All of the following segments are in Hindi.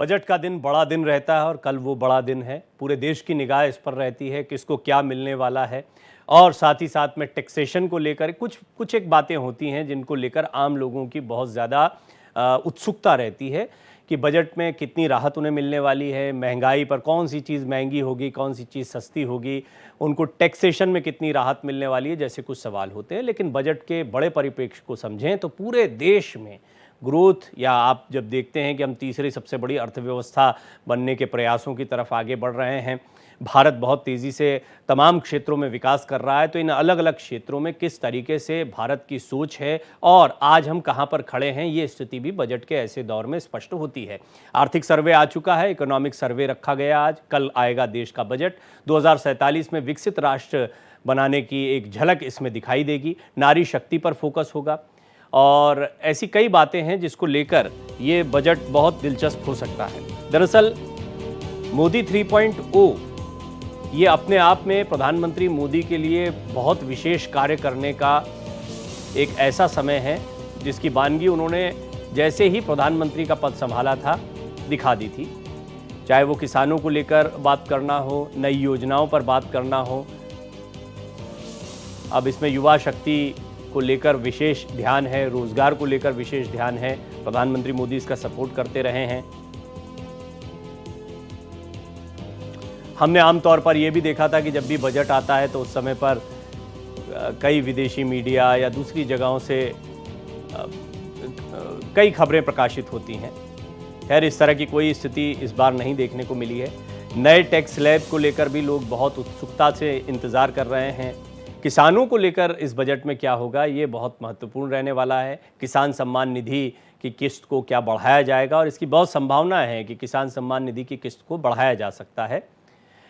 बजट का दिन बड़ा दिन रहता है और कल वो बड़ा दिन है। पूरे देश की निगाह इस पर रहती है किसको क्या मिलने वाला है, और साथ ही साथ में टैक्सेशन को लेकर कुछ कुछ एक बातें होती हैं जिनको लेकर आम लोगों की बहुत ज़्यादा उत्सुकता रहती है कि बजट में कितनी राहत उन्हें मिलने वाली है, महंगाई पर कौन सी चीज़ महंगी होगी, कौन सी चीज़ सस्ती होगी, उनको टैक्सेशन में कितनी राहत मिलने वाली है, जैसे कुछ सवाल होते हैं। लेकिन बजट के बड़े परिप्रेक्ष्य को समझें तो पूरे देश में ग्रोथ, या आप जब देखते हैं कि हम तीसरी सबसे बड़ी अर्थव्यवस्था बनने के प्रयासों की तरफ आगे बढ़ रहे हैं, भारत बहुत तेज़ी से तमाम क्षेत्रों में विकास कर रहा है, तो इन अलग अलग क्षेत्रों में किस तरीके से भारत की सोच है और आज हम कहां पर खड़े हैं, ये स्थिति भी बजट के ऐसे दौर में स्पष्ट होती है। आर्थिक सर्वे आ चुका है, इकोनॉमिक सर्वे रखा गया आज, कल आएगा देश का बजट। 2047 में विकसित राष्ट्र बनाने की एक झलक इसमें दिखाई देगी। नारी शक्ति पर फोकस होगा और ऐसी कई बातें हैं जिसको लेकर ये बजट बहुत दिलचस्प हो सकता है। दरअसल मोदी 3.0 ये अपने आप में प्रधानमंत्री मोदी के लिए बहुत विशेष कार्य करने का एक ऐसा समय है जिसकी वानगी उन्होंने जैसे ही प्रधानमंत्री का पद संभाला था दिखा दी थी। चाहे वो किसानों को लेकर बात करना हो, नई योजनाओं पर बात करना हो, अब इसमें युवा शक्ति को लेकर विशेष ध्यान है, रोजगार को लेकर विशेष ध्यान है। प्रधानमंत्री मोदी इसका सपोर्ट करते रहे हैं। हमने आमतौर पर यह भी देखा था कि जब भी बजट आता है तो उस समय पर कई विदेशी मीडिया या दूसरी जगहों से कई खबरें प्रकाशित होती हैं। खैर, इस तरह की कोई स्थिति इस बार नहीं देखने को मिली है। नए टैक्स स्लैब को लेकर भी लोग बहुत उत्सुकता से इंतज़ार कर रहे हैं। किसानों को लेकर इस बजट में क्या होगा, ये बहुत महत्वपूर्ण रहने वाला है। किसान सम्मान निधि की किस्त को क्या बढ़ाया जाएगा, और इसकी बहुत संभावना है कि किसान सम्मान निधि की किस्त को बढ़ाया जा सकता है।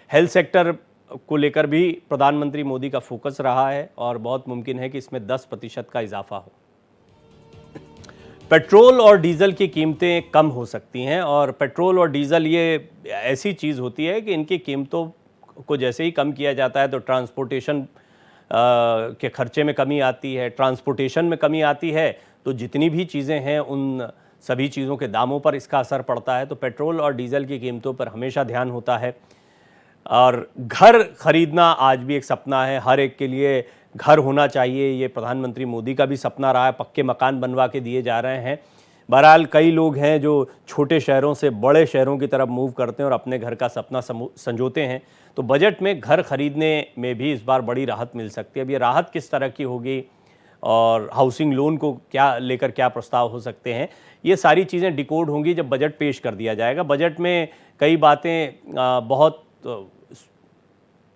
हेल्थ सेक्टर को लेकर भी प्रधानमंत्री मोदी का फोकस रहा है और बहुत मुमकिन है कि इसमें 10% का इजाफा हो। पेट्रोल और डीजल की कीमतें कम हो सकती हैं, और पेट्रोल और डीजल ये ऐसी चीज़ होती है कि इनकी कीमतों को जैसे ही कम किया जाता है तो ट्रांसपोर्टेशन के खर्चे में कमी आती है। ट्रांसपोर्टेशन में कमी आती है तो जितनी भी चीज़ें हैं उन सभी चीज़ों के दामों पर इसका असर पड़ता है। तो पेट्रोल और डीजल की कीमतों पर हमेशा ध्यान होता है। और घर खरीदना आज भी एक सपना है, हर एक के लिए घर होना चाहिए, ये प्रधानमंत्री मोदी का भी सपना रहा है। पक्के मकान बनवा के दिए जा रहे हैं। बहरहाल कई लोग हैं जो छोटे शहरों से बड़े शहरों की तरफ मूव करते हैं और अपने घर का सपना संजोते हैं। तो बजट में घर खरीदने में भी इस बार बड़ी राहत मिल सकती है। अब ये राहत किस तरह की होगी और हाउसिंग लोन को क्या लेकर क्या प्रस्ताव हो सकते हैं, ये सारी चीज़ें डिकोड होंगी जब बजट पेश कर दिया जाएगा। बजट में कई बातें बहुत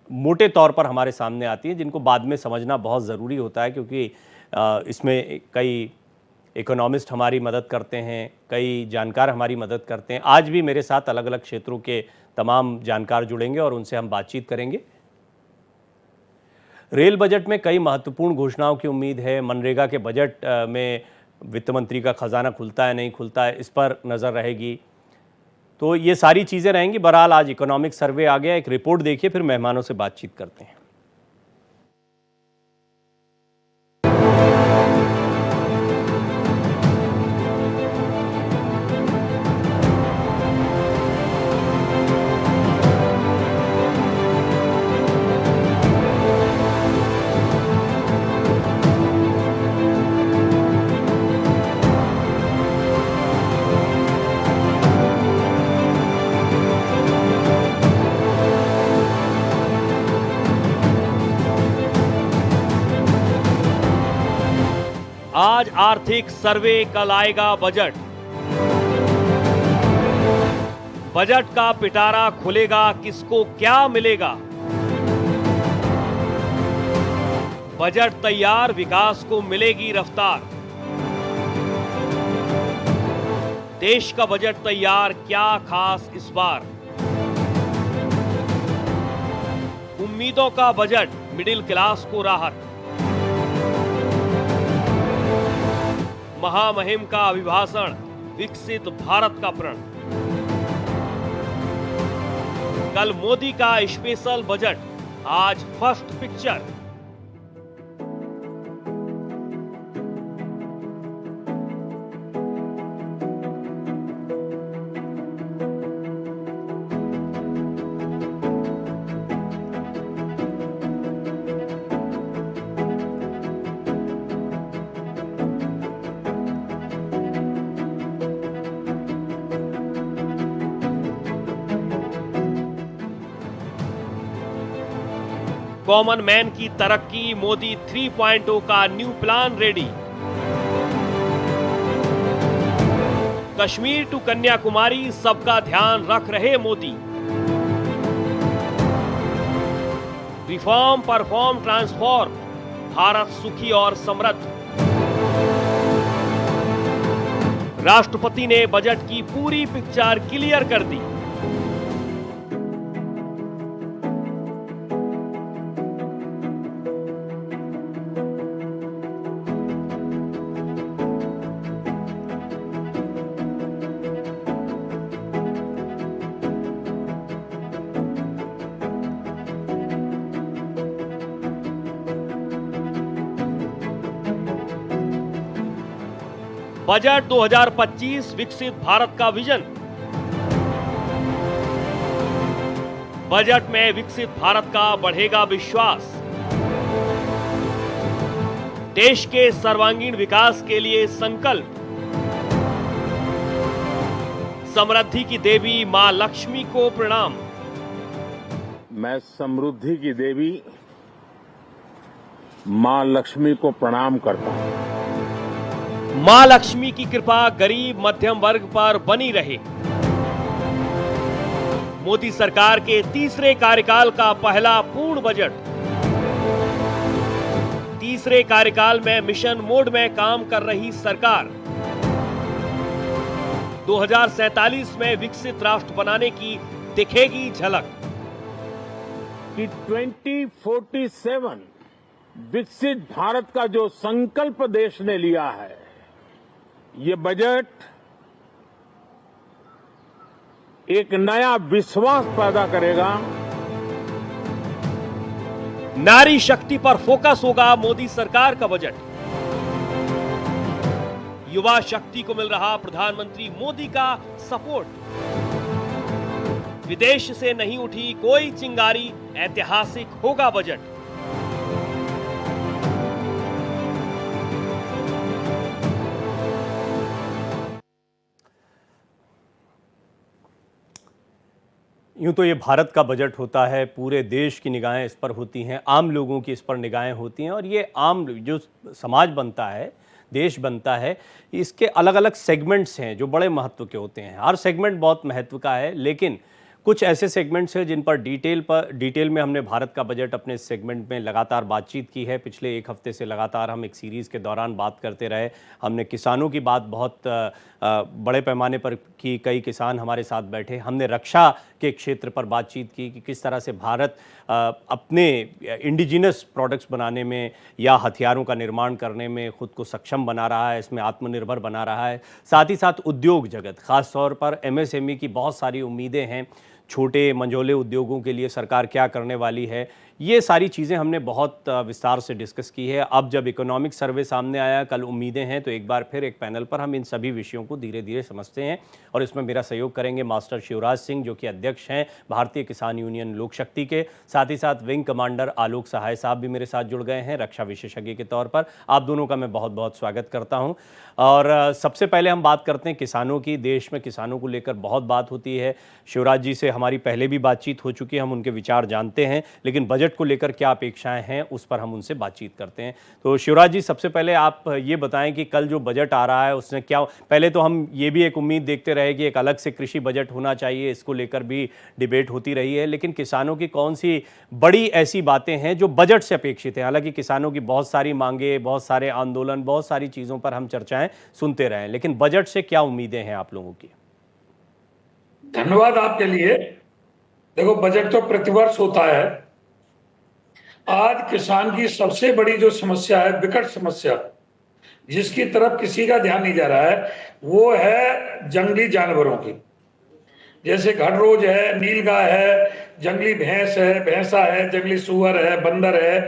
मोटे तौर पर हमारे सामने आती हैं जिनको बाद में समझना बहुत ज़रूरी होता है, क्योंकि इसमें कई इकोनॉमिस्ट हमारी मदद करते हैं, कई जानकार हमारी मदद करते हैं। आज भी मेरे साथ अलग अलग क्षेत्रों के तमाम जानकार जुड़ेंगे और उनसे हम बातचीत करेंगे। रेल बजट में कई महत्वपूर्ण घोषणाओं की उम्मीद है। मनरेगा के बजट में वित्त मंत्री का खजाना खुलता है नहीं खुलता है, इस पर नज़र रहेगी। तो ये सारी चीज़ें रहेंगी। बहरहाल आज इकोनॉमिक सर्वे आ गया, एक रिपोर्ट देखिए, फिर मेहमानों से बातचीत करते हैं। आज आर्थिक सर्वे, कल आएगा बजट। बजट का पिटारा खुलेगा, किसको क्या मिलेगा। बजट तैयार, विकास को मिलेगी रफ्तार। देश का बजट तैयार, क्या खास इस बार। उम्मीदों का बजट, मिडिल क्लास को राहत। महामहिम का अभिभाषण, विकसित भारत का प्रण। कल मोदी का स्पेशल बजट, आज फर्स्ट पिक्चर। कॉमन मैन की तरक्की, मोदी 3.0 का new plan ready. Kashmir to Kanyakumari सबका ध्यान रख रहे Modi. Reform, perform, transform, Bharat सुखी और समृद्ध। राष्ट्रपति ने बजट की पूरी पिक्चर क्लियर कर दी। बजट 2025 विकसित भारत का विजन। बजट में विकसित भारत का बढ़ेगा विश्वास। देश के सर्वांगीण विकास के लिए संकल्प। समृद्धि की देवी मां लक्ष्मी को प्रणाम। मैं समृद्धि की देवी मां लक्ष्मी को प्रणाम करता हूं। मां लक्ष्मी की कृपा गरीब मध्यम वर्ग पर बनी रहे। मोदी सरकार के तीसरे कार्यकाल का पहला पूर्ण बजट। तीसरे कार्यकाल में मिशन मोड में काम कर रही सरकार 2047 में विकसित राष्ट्र बनाने की दिखेगी झलक। कि 2047 विकसित भारत का जो संकल्प देश ने लिया है, ये बजट एक नया विश्वास पैदा करेगा। नारी शक्ति पर फोकस होगा मोदी सरकार का बजट। युवा शक्ति को मिल रहा प्रधानमंत्री मोदी का सपोर्ट। विदेश से नहीं उठी कोई चिंगारी, ऐतिहासिक होगा बजट। यूँ तो ये भारत का बजट होता है, पूरे देश की निगाहें इस पर होती हैं, आम लोगों की इस पर निगाहें होती हैं और ये आम जो समाज बनता है, देश बनता है, इसके अलग अलग सेगमेंट्स हैं जो बड़े महत्व के होते हैं। हर सेगमेंट बहुत महत्व का है, लेकिन कुछ ऐसे सेगमेंट्स हैं जिन पर डिटेल में हमने भारत का बजट अपने सेगमेंट में लगातार बातचीत की है। पिछले एक हफ्ते से लगातार हम एक सीरीज़ के दौरान बात करते रहे। हमने किसानों की बात बहुत बड़े पैमाने पर की, कई किसान हमारे साथ बैठे। हमने रक्षा के क्षेत्र पर बातचीत की कि किस तरह से भारत अपने इंडिजिनस प्रोडक्ट्स बनाने में या हथियारों का निर्माण करने में खुद को सक्षम बना रहा है, इसमें आत्मनिर्भर बना रहा है। साथ ही साथ उद्योग जगत, ख़ास तौर पर एमएसएमई की बहुत सारी उम्मीदें हैं। छोटे मंझोले उद्योगों के लिए सरकार क्या करने वाली है, ये सारी चीज़ें हमने बहुत विस्तार से डिस्कस की है। अब जब इकोनॉमिक सर्वे सामने आया, कल उम्मीदें हैं, तो एक बार फिर एक पैनल पर हम इन सभी विषयों को धीरे धीरे समझते हैं और इसमें मेरा सहयोग करेंगे मास्टर शिवराज सिंह, जो कि अध्यक्ष हैं भारतीय किसान यूनियन लोक शक्ति के। साथ ही साथ विंग कमांडर आलोक सहाय साहब भी मेरे साथ जुड़ गए हैं रक्षा विशेषज्ञ के तौर पर। आप दोनों का मैं बहुत बहुत स्वागत करता हूँ। और सबसे पहले हम बात करते हैं किसानों की। देश में किसानों को लेकर बहुत बात होती है। शिवराज जी से हमारी पहले भी बातचीत हो चुकी है, हम उनके विचार जानते हैं, लेकिन बजट को लेकर क्या अपेक्षाएं हैं उस पर हम उनसे बातचीत करते हैं। तो शिवराज जी, सबसे पहले आप ये बताएं कि कल जो बजट आ रहा है उसने क्या, पहले तो हम ये भी एक उम्मीद देखते रहे कि एक अलग से कृषि बजट होना चाहिए, इसको लेकर भी डिबेट होती रही है, लेकिन किसानों की कौन सी बड़ी ऐसी बातें हैं जो बजट से अपेक्षित हैं? हालांकि किसानों की बहुत सारी मांगे, बहुत सारे आंदोलन, बहुत सारी चीज़ों पर हम चर्चाएं सुनते रहे, लेकिन बजट से क्या उम्मीदें हैं आप लोगों की? धन्यवाद आपके लिए। देखो, बजट तो प्रतिवर्ष होता है। आज किसान की सबसे बड़ी जो समस्या है, विकट समस्या, जिसकी तरफ किसी का ध्यान नहीं जा रहा है, वो है जंगली जानवरों की। जैसे खरगोश है, नीलगाय है, जंगली भैंस है, भैंसा है, जंगली सुअर है, बंदर है।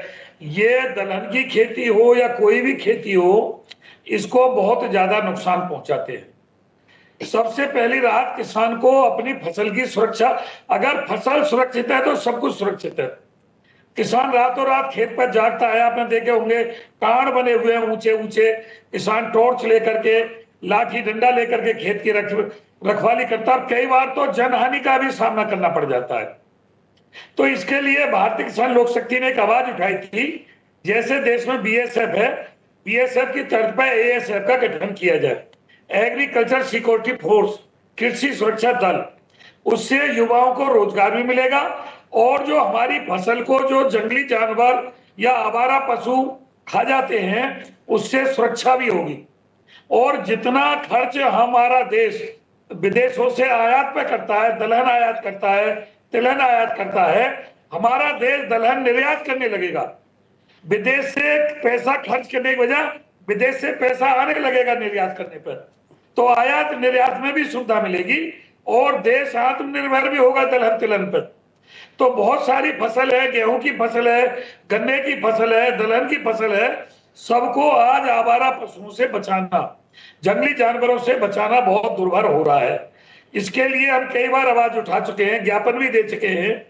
ये दलहन की खेती हो या कोई भी खेती हो, इसको बहुत ज्यादा नुकसान पहुंचाते हैं। सबसे पहली राहत किसान को अपनी फसल की सुरक्षा। अगर फसल सुरक्षित है तो सब कुछ सुरक्षित है। किसान रातों रात खेत पर जागता है। आपने देखे होंगे कांड बने हुए हैं ऊंचे ऊंचे। किसान टॉर्च लेकर के, लाठी डंडा लेकर के खेत की रखवाली करता है। कई बार तो जनहानि का भी सामना करना पड़ जाता है। तो इसके लिए भारतीय किसान लोक शक्ति ने एक आवाज उठाई थी, जैसे देश में बीएसएफ है, बीएसएफ की तर्ज पर एएसएफ का गठन किया जाए, एग्रीकल्चर सिक्योरिटी फोर्स, कृषि सुरक्षा दल। उससे युवाओं को रोजगार भी मिलेगा और जो हमारी फसल को जो जंगली जानवर या आवारा पशु खा जाते हैं उससे सुरक्षा भी होगी। और जितना खर्च हमारा देश विदेशों से आयात पे करता है, दलहन आयात करता है, तिलहन आयात करता है, हमारा देश दलहन निर्यात करने लगेगा। विदेश से पैसा खर्च करने की वजह विदेश से पैसा आने लगेगा निर्यात करने पर, तो आयात निर्यात में भी सुविधा मिलेगी और देश आत्मनिर्भर भी होगा दलहन तिलहन पर। तो बहुत सारी फसल है, गेहूं की फसल है, गन्ने की फसल है, दलहन की फसल है, सबको आज आवारा पशुओं से बचाना, जंगली जानवरों से बचाना बहुत दुर्भर हो रहा है। इसके लिए हम कई बार आवाज उठा चुके हैं, ज्ञापन भी दे चुके हैं।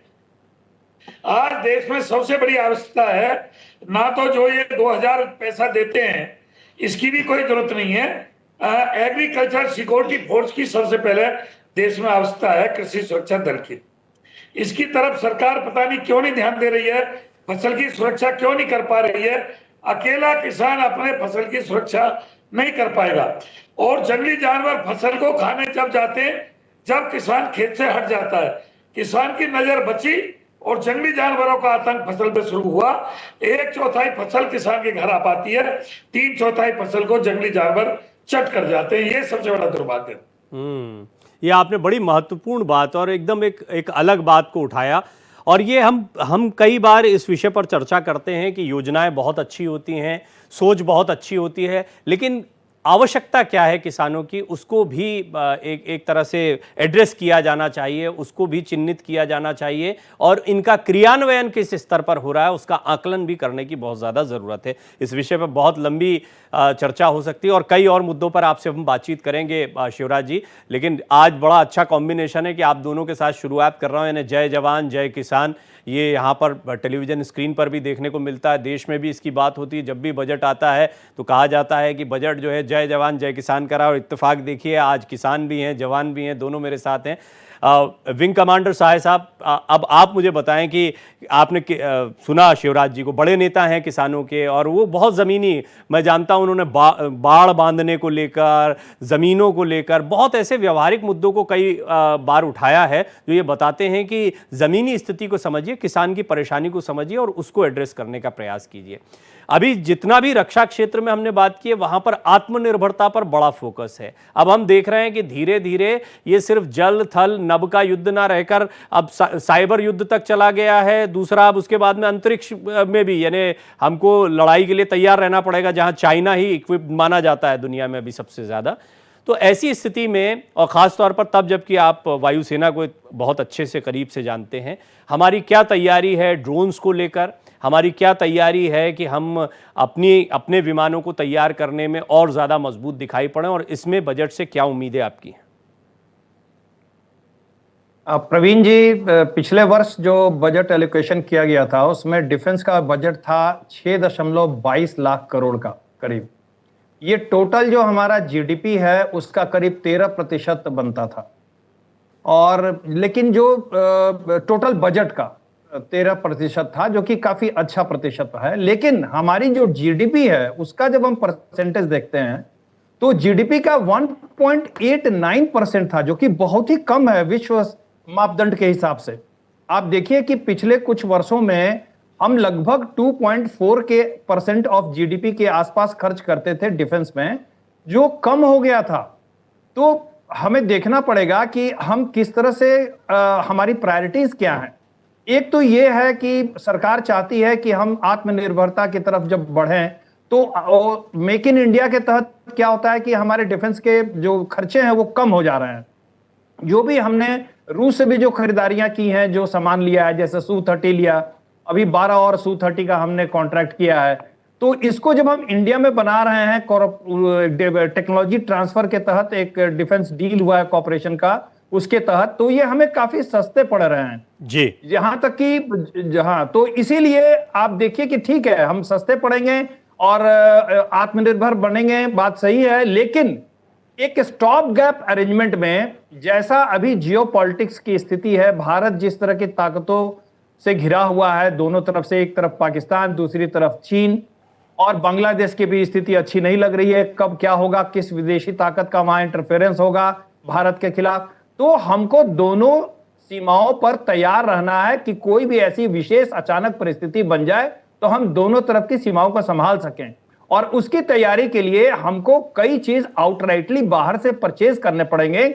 आज देश में सबसे बड़ी आवश्यकता है, ना तो जो ये 2000 पैसा देते हैं इसकी भी कोई जरूरत नहीं है, एग्रीकल्चर सिक्योरिटी फोर्स की सबसे पहले देश में आवश्यकता है, कृषि सुरक्षा दल की। इसकी तरफ सरकार पता नहीं क्यों नहीं ध्यान दे रही है, फसल की सुरक्षा क्यों नहीं कर पा रही है। अकेला किसान अपने फसल की सुरक्षा नहीं कर पाएगा और जंगली जानवर फसल को खाने जब जाते हैं जब किसान खेत से हट जाता है, किसान की नजर बची और जंगली जानवरों का आतंक फसल पे शुरू हुआ। 1/4 फसल किसान के घर आ पाती है, 3/4 फसल को जंगली जानवर चट कर जाते हैं। ये सबसे बड़ा दुर्भाग्य है। ये आपने बड़ी महत्वपूर्ण बात और एकदम एक अलग बात को उठाया। और ये हम कई बार इस विषय पर चर्चा करते हैं कि योजनाएं बहुत अच्छी होती हैं, सोच बहुत अच्छी होती है, लेकिन आवश्यकता क्या है किसानों की, उसको भी एक तरह से एड्रेस किया जाना चाहिए, उसको भी चिन्हित किया जाना चाहिए और इनका क्रियान्वयन किस स्तर पर हो रहा है उसका आकलन भी करने की बहुत ज़्यादा ज़रूरत है। इस विषय पर बहुत लंबी चर्चा हो सकती है और कई और मुद्दों पर आपसे हम बातचीत करेंगे शिवराज जी, लेकिन आज बड़ा अच्छा कॉम्बिनेशन है कि आप दोनों के साथ शुरुआत कर रहा हूँ, यानी जय जवान जय किसान। ये यहाँ पर टेलीविज़न स्क्रीन पर भी देखने को मिलता है, देश में भी इसकी बात होती है। जब भी बजट आता है तो कहा जाता है कि बजट जो है जय जवान जय किसान का रहा, और इत्तेफाक देखिए आज किसान भी हैं, जवान भी हैं, दोनों मेरे साथ हैं। विंग कमांडर साहब, अब आप मुझे बताएं कि आपने सुना शिवराज जी को, बड़े नेता हैं किसानों के और वो बहुत ज़मीनी, मैं जानता हूं उन्होंने बाढ़ बांधने को लेकर, ज़मीनों को लेकर बहुत ऐसे व्यवहारिक मुद्दों को कई बार उठाया है जो ये बताते हैं कि ज़मीनी स्थिति को समझिए, किसान की परेशानी को समझिए और उसको एड्रेस करने का प्रयास कीजिए। अभी जितना भी रक्षा क्षेत्र में हमने बात की है वहां पर आत्मनिर्भरता पर बड़ा फोकस है। अब हम देख रहे हैं कि धीरे धीरे ये सिर्फ जल थल नभ का युद्ध ना रहकर अब साइबर युद्ध तक चला गया है। दूसरा, अब उसके बाद में अंतरिक्ष में भी, यानी हमको लड़ाई के लिए तैयार रहना पड़ेगा, जहां चाइना ही इक्विप्ड माना जाता है दुनिया में अभी सबसे ज्यादा। तो ऐसी स्थिति में, और ख़ास तौर पर तब जबकि आप वायुसेना को बहुत अच्छे से करीब से जानते हैं, हमारी क्या तैयारी है ड्रोन्स को लेकर, हमारी क्या तैयारी है कि हम अपने विमानों को तैयार करने में और ज़्यादा मजबूत दिखाई पड़े, और इसमें बजट से क्या उम्मीदें आपकी हैं? प्रवीण जी, पिछले वर्ष जो बजट एलोकेशन किया गया था उसमें डिफेंस का बजट था 6.22 लाख करोड़ का करीब। ये टोटल जो हमारा जीडीपी है उसका करीब 13% बनता था, और लेकिन जो टोटल बजट का 13% था, जो कि काफी अच्छा प्रतिशत है। लेकिन हमारी जो जीडीपी है उसका जब हम परसेंटेज देखते हैं तो जीडीपी का 1.89% था, जो कि बहुत ही कम है विश्व मापदंड के हिसाब से। आप देखिए कि पिछले कुछ वर्षों में हम लगभग 2.4% ऑफ जीडीपी के आसपास खर्च करते थे डिफेंस में, जो कम हो गया था। तो हमें देखना पड़ेगा कि हम किस तरह से हमारी प्रायोरिटीज क्या हैं। एक तो ये है कि सरकार चाहती है कि हम आत्मनिर्भरता की तरफ जब बढ़ें तो मेक इन इंडिया के तहत क्या होता है कि हमारे डिफेंस के जो खर्चे हैं वो कम हो जा रहे हैं। जो भी हमने रूस से भी जो खरीदारियां की हैं, जो सामान लिया है, जैसे Su-30 लिया, अभी 12 और Su-30 का हमने कॉन्ट्रैक्ट किया है, तो इसको जब हम इंडिया में बना रहे हैं टेक्नोलॉजी ट्रांसफर के तहत, एक डिफेंस डील हुआ है कॉर्पोरेशन का, उसके तहत, तो ये हमें काफी सस्ते पड़ रहे हैं जी, जहां तक कि जहां, तो इसीलिए आप देखिए कि ठीक है हम सस्ते पड़ेंगे और आत्मनिर्भर बनेंगे, बात सही है। लेकिन एक स्टॉप गैप अरेंजमेंट में, जैसा अभी जियोपॉलिटिक्स की स्थिति है, भारत जिस तरह की ताकतों से घिरा हुआ है, दोनों तरफ से, एक तरफ पाकिस्तान, दूसरी तरफ चीन, और बांग्लादेश की भी स्थिति अच्छी नहीं लग रही है। कब क्या होगा, किस विदेशी ताकत का वहां इंटरफेरेंस होगा भारत के खिलाफ। तो हमको दोनों सीमाओं पर तैयार रहना है कि कोई भी ऐसी विशेष अचानक परिस्थिति बन जाए तो हम दोनों तरफ की सीमाओं को संभाल सकें। और उसकी तैयारी के लिए हमको कई चीज आउटराइटली बाहर से परचेज करने पड़ेंगे,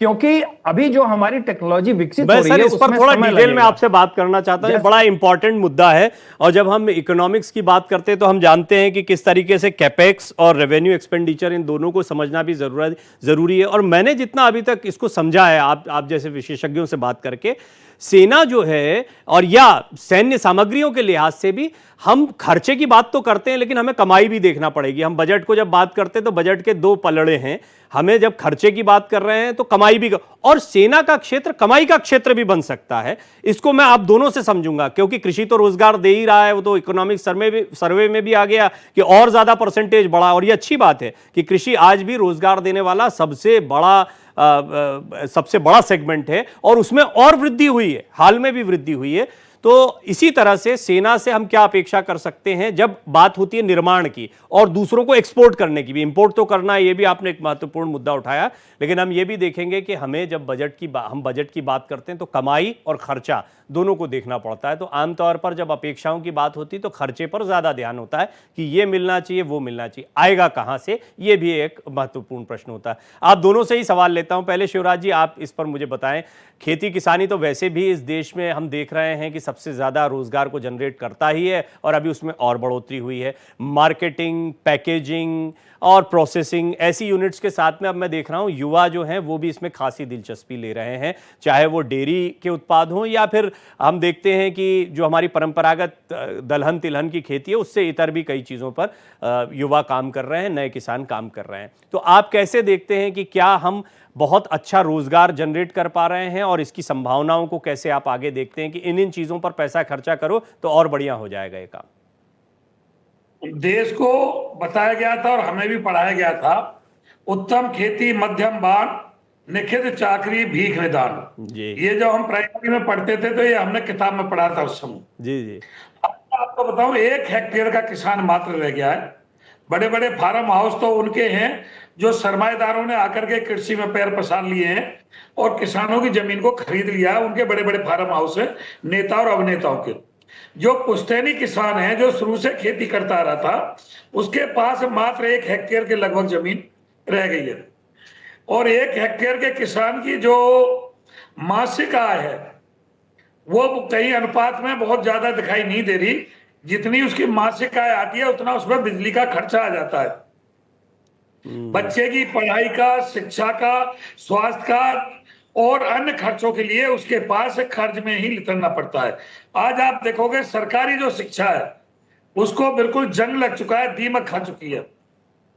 क्योंकि अभी जो हमारी टेक्नोलॉजी विकसित हो रही है इस पर थोड़ा डिटेल में आपसे बात करना चाहता हूं। बड़ा इंपॉर्टेंट मुद्दा है, और जब हम इकोनॉमिक्स की बात करते हैं तो हम जानते हैं कि किस तरीके से कैपेक्स और रेवेन्यू एक्सपेंडिचर, इन दोनों को समझना भी जरूरी है। और मैंने जितना अभी तक इसको समझा है आप जैसे विशेषज्ञों से बात करके, सेना जो है और या सैन्य सामग्रियों के लिहाज से भी हम खर्चे की बात तो करते हैं, लेकिन हमें कमाई भी देखना पड़ेगी। हम बजट को जब बात करते हैं तो बजट के दो पलड़े हैं, हमें जब खर्चे की बात कर रहे हैं तो कमाई भी, और सेना का क्षेत्र कमाई का क्षेत्र भी बन सकता है। इसको मैं आप दोनों से समझूंगा, क्योंकि कृषि तो रोजगार दे ही रहा है, वो तो इकोनॉमिक सर्वे में भी आ गया कि और ज्यादा परसेंटेज बढ़ा, और ये अच्छी बात है कि कृषि आज भी रोजगार देने वाला सबसे बड़ा सेगमेंट है, और उसमें और वृद्धि हुई है, हाल में भी वृद्धि हुई है। तो इसी तरह से सेना से हम क्या अपेक्षा कर सकते हैं जब बात होती है निर्माण की, और दूसरों को एक्सपोर्ट करने की भी, इंपोर्ट तो करना है, ये भी आपने एक महत्वपूर्ण मुद्दा उठाया। लेकिन हम ये भी देखेंगे कि हमें जब हम बजट की बात करते हैं तो कमाई और खर्चा दोनों को देखना पड़ता है। तो आमतौर पर जब अपेक्षाओं की बात होती है तो खर्चे पर ज्यादा ध्यान होता है कि ये मिलना चाहिए, वो मिलना चाहिए, आएगा कहां से, ये भी एक महत्वपूर्ण प्रश्न होता है। आप दोनों से ही सवाल लेता हूं। पहले शिवराज जी, आप इस पर मुझे बताएं, खेती किसानी तो वैसे भी इस देश में हम देख रहे हैं कि सबसे ज्यादा रोजगार को जनरेट करता ही है, और अभी उसमें और बढ़ोतरी हुई है। मार्केटिंग, पैकेजिंग और प्रोसेसिंग, ऐसी यूनिट्स के साथ में अब मैं देख रहा हूं युवा जो हैं वो भी इसमें खासी दिलचस्पी ले रहे हैं, चाहे वो डेयरी के उत्पाद हों या फिर हम देखते हैं कि जो हमारी परंपरागत दलहन तिलहन की खेती है, उससे इतर भी कई चीज़ों पर युवा काम कर रहे हैं, नए किसान काम कर रहे हैं। तो आप कैसे देखते हैं कि क्या हम बहुत अच्छा रोजगार जनरेट कर पा रहे हैं, और इसकी संभावनाओं को कैसे आप आगे देखते हैं कि इन चीज़ों पर पैसा खर्चा करो तो और बढ़िया हो जाएगा ये काम? देश को बताया गया था और हमें भी पढ़ाया गया था, उत्तम खेती मध्यम बान, निखित चाकरी भीख निदान। ये जब हम प्राइमरी में पढ़ते थे तो ये हमने किताब में पढ़ा था उस समय। जी। आपको बताऊं, 1 हेक्टेयर का किसान मात्र रह गया है। बड़े बड़े फार्म हाउस तो उनके हैं जो सरमाएदारों ने आकर के कृषि में पैर पसार लिए हैं और किसानों की जमीन को खरीद लिया है। उनके बड़े बड़े फार्म हाउस है, नेता और अभिनेताओं के। जो पुश्तैनी किसान है, जो शुरू से खेती करता रहा था, उसके पास मात्र 1 हेक्टेयर के लगभग जमीन रह गई है। और 1 हेक्टेयर के किसान की जो मासिक आय है वो कई अनुपात में बहुत ज्यादा दिखाई नहीं दे रही। जितनी उसकी मासिक आय आती है उतना उसमें बिजली का खर्चा आ जाता है, बच्चे की पढ़ाई का, शिक्षा का, स्वास्थ्य का और अन्य खर्चों के लिए उसके पास कर्ज में ही लितरना पड़ता है। आज आप देखोगे सरकारी जो शिक्षा है उसको बिल्कुल जंग लग चुका है, दीमक खा चुकी है।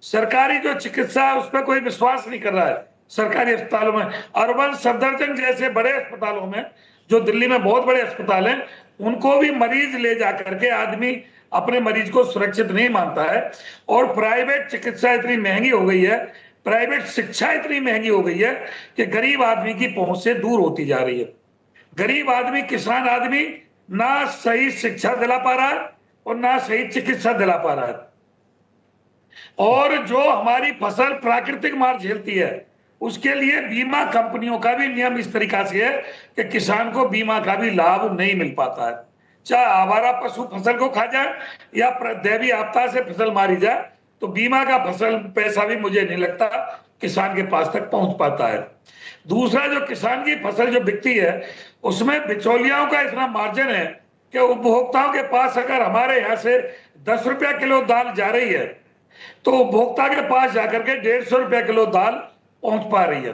सरकारी जो चिकित्सा है उस पर कोई विश्वास नहीं कर रहा है। सरकारी अस्पतालों में, अर्बन सफदरजंग जैसे बड़े अस्पतालों में, जो दिल्ली में बहुत बड़े अस्पताल हैं, उनको भी मरीज ले जाकर के आदमी अपने मरीज को सुरक्षित नहीं मानता है। और प्राइवेट चिकित्सा इतनी महंगी हो गई है, प्राइवेट शिक्षा इतनी महंगी हो गई है कि गरीब आदमी की पहुंच से दूर होती जा रही है। गरीब आदमी, किसान आदमी ना सही शिक्षा दिला पा रहा है और ना सही चिकित्सा दिला पा रहा है। और जो हमारी फसल प्राकृतिक मार झेलती है उसके लिए बीमा कंपनियों का भी नियम इस तरीका से है कि किसान को बीमा का भी लाभ नहीं मिल पाता है। चाहे आवारा पशु फसल को खा जाए या दैवीय आपदा से फसल मारी जाए, तो बीमा का फसल पैसा भी मुझे नहीं लगता किसान के पास तक पहुंच पाता है। दूसरा, जो किसान की फसल जो बिकती है उसमें बिचौलियों का इतना मार्जिन है कि उपभोक्ताओं के पास अगर हमारे यहाँ से 10 रुपया किलो दाल जा रही है तो उपभोक्ता के पास जाकर के 150 रुपया किलो दाल पहुंच पा रही है।